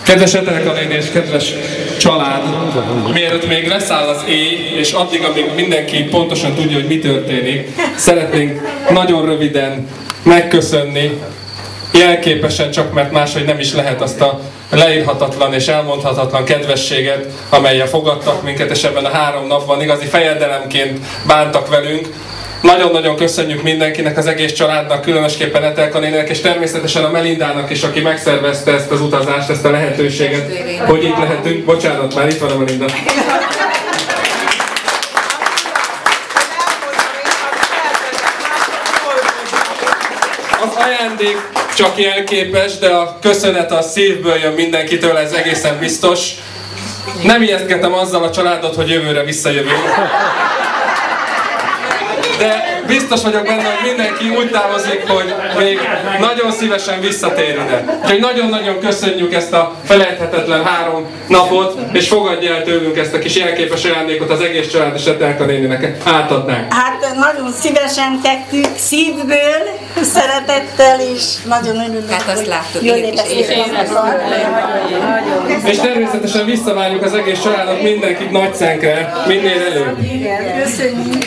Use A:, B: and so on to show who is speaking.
A: Kedves Etelka néni és kedves család, mielőtt még leszáll az éj, és addig, amíg mindenki pontosan tudja, hogy mi történik, szeretnénk nagyon röviden megköszönni, jelképesen, csak mert máshogy nem is lehet, azt a leírhatatlan és elmondhatatlan kedvességet, amellyel fogadtak minket, és ebben a 3 napban igazi fejedelemként bántak velünk. Nagyon-nagyon köszönjük mindenkinek, az egész családnak, különösképpen Etelka néninek, és természetesen a Melindának is, aki megszervezte ezt az utazást, ezt a lehetőséget, hogy itt lehetünk. Bocsánat, már itt van a Melinda. Az ajándék csak jelképes, de a köszönet a szívből jön mindenkitől, ez egészen biztos. Nem ijesztgetem azzal a családot, hogy jövőre visszajövünk. De biztos vagyok benne, hogy mindenki úgy távozik, hogy még nagyon szívesen visszatér ide. Úgyhogy nagyon-nagyon köszönjük ezt a felejthetetlen 3 napot, és fogadja el tőlünk ezt a kis jelképes ajándékot, az egész család és Etelka néninek átadnánk.
B: Hát nagyon szívesen tettük, szívből, szeretettel, és nagyon örülök,
C: hát azt láttuk,
A: és természetesen visszavárjuk az egész családot mindenkit Nagyszenkre, minél előbb.
B: Köszönjük!